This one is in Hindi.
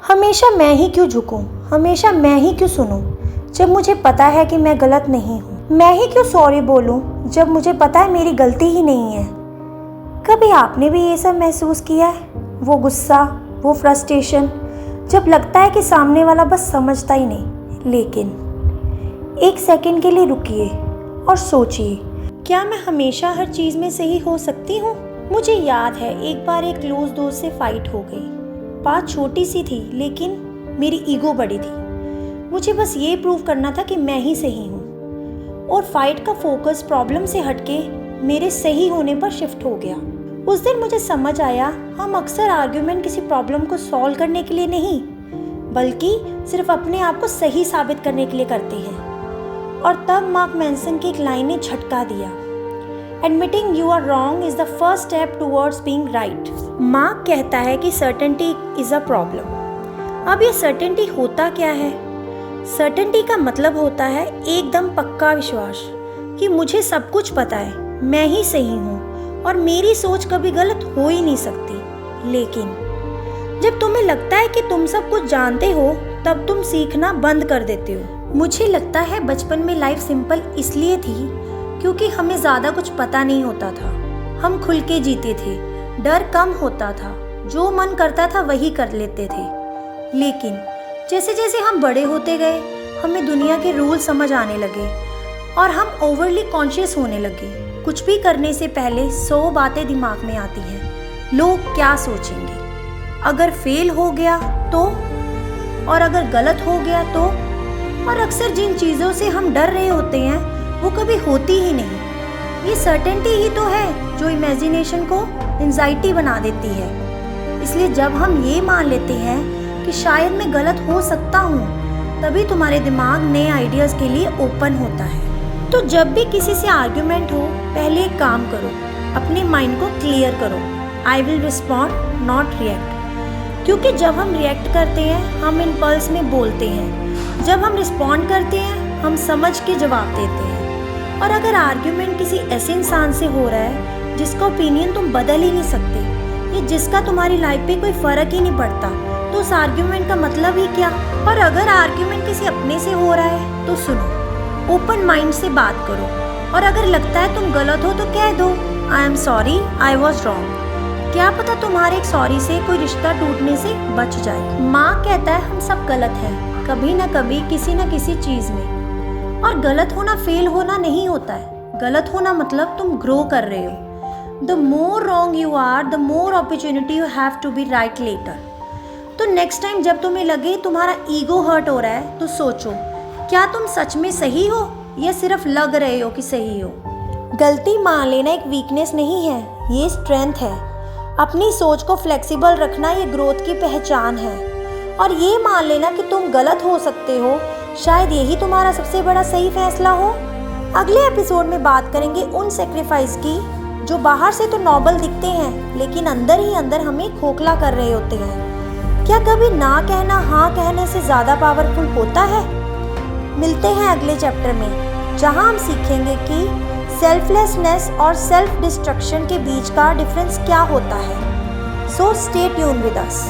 हमेशा मैं ही क्यों झुकूं, हमेशा मैं ही क्यों सुनूं, जब मुझे पता है कि मैं गलत नहीं हूँ। मैं ही क्यों सॉरी बोलूं, जब मुझे पता है मेरी गलती ही नहीं है। कभी आपने भी ये सब महसूस किया है? वो गुस्सा, वो फ्रस्ट्रेशन, जब लगता है कि सामने वाला बस समझता ही नहीं। लेकिन एक सेकंड के लिए रुकिए और सोचिए, क्या मैं हमेशा हर चीज़ में सही हो सकती हूँ? मुझे याद है एक बार एक क्लोज दोस्त से फाइट हो गई। बात छोटी सी थी लेकिन मेरी ईगो बड़ी थी। मुझे बस ये प्रूव करना था कि मैं ही सही हूँ, और फाइट का फोकस प्रॉब्लम से हटके मेरे सही होने पर शिफ्ट हो गया। उस दिन मुझे समझ आया, हम अक्सर आर्ग्यूमेंट किसी प्रॉब्लम को सॉल्व करने के लिए नहीं, बल्कि सिर्फ अपने आप को सही साबित करने के लिए करते हैं। और तब मार्क मैनसन की एक लाइन ने झटका दिया, Admitting you are wrong is the first step towards being right। Mark कहता है कि certainty is a problem। अब ये certainty होता क्या है? certainty का मतलब होता है एकदम पक्का विश्वास कि मुझे सब कुछ पता है, मैं ही सही हूँ और मेरी सोच कभी गलत हो ही नहीं सकती। लेकिन जब तुम्हें लगता है कि तुम सब कुछ जानते हो, तब तुम सीखना बंद कर देते हो। मुझे लगता है बचपन में लाइफ सिंपल इसलिए थी क्योंकि हमें ज़्यादा कुछ पता नहीं होता था। हम खुल के जीते थे, डर कम होता था, जो मन करता था वही कर लेते थे। लेकिन जैसे जैसे हम बड़े होते गए, हमें दुनिया के रूल समझ आने लगे और हम ओवरली कॉन्शियस होने लगे। कुछ भी करने से पहले 100 बातें दिमाग में आती हैं। लोग क्या सोचेंगे, अगर फेल हो गया तो, और अगर गलत हो गया तो, और अक्सर जिन चीज़ों से हम डर रहे होते हैं वो कभी होती ही नहीं। ये सर्टेनिटी ही तो है जो इमेजिनेशन को एंजाइटी बना देती है। इसलिए जब हम ये मान लेते हैं कि शायद मैं गलत हो सकता हूँ, तभी तुम्हारे दिमाग नए आइडियाज़ के लिए ओपन होता है। तो जब भी किसी से आर्ग्यूमेंट हो, पहले एक काम करो, अपने माइंड को क्लियर करो। I will respond not react. क्योंकि जब हम रिएक्ट करते हैं हम इम्पल्स में बोलते हैं, जब हम रिस्पॉन्ड करते हैं हम समझ के जवाब देते हैं। और अगर आर्ग्यूमेंट किसी ऐसे इंसान से हो रहा है जिसका ओपिनियन तुम बदल ही नहीं सकते, या जिसका तुम्हारी लाइफ पे कोई फ़र्क ही नहीं पड़ता, तो उस आर्ग्यूमेंट का मतलब ही क्या? और अगर आर्ग्यूमेंट किसी अपने से हो रहा है तो सुनो, ओपन माइंड से बात करो, और अगर लगता है तुम गलत हो तो कह दो, I am sorry, I was wrong. क्या पता तुम्हारे एक सॉरी से कोई रिश्ता टूटने से बच जाए। माँ कहता है हम सब गलत हैं, कभी ना कभी किसी न किसी चीज़ में। और गलत होना फेल होना नहीं होता है। गलत होना मतलब तुम ग्रो कर रहे हो। The more wrong you are, the more opportunity you have to be right later. तो नेक्स्ट टाइम जब तुम्हें लगे तुम्हारा ईगो हर्ट हो रहा है, तो सोचो, क्या तुम सच में सही हो या सिर्फ लग रहे हो कि सही हो? गलती मान लेना एक वीकनेस नहीं है, ये स्ट्रेंथ है। अपनी सोच को फ्लेक्सिबल रखना ये ग्रोथ की पहचान है। और ये मान लेना कि तुम गलत हो सकते हो, शायद यही तुम्हारा सबसे बड़ा सही फैसला हो। अगले एपिसोड में बात करेंगे उन सेक्रीफाइस की जो बाहर से तो नॉबल दिखते हैं लेकिन अंदर ही अंदर हमें खोखला कर रहे होते हैं। क्या कभी ना कहना हाँ कहने से ज़्यादा पावरफुल होता है? मिलते हैं अगले चैप्टर में, जहां हम सीखेंगे कि सेल्फलेसनेस और सेल्फ डिस्ट्रक्शन के बीच का डिफरेंस क्या होता है। So stay tune with us.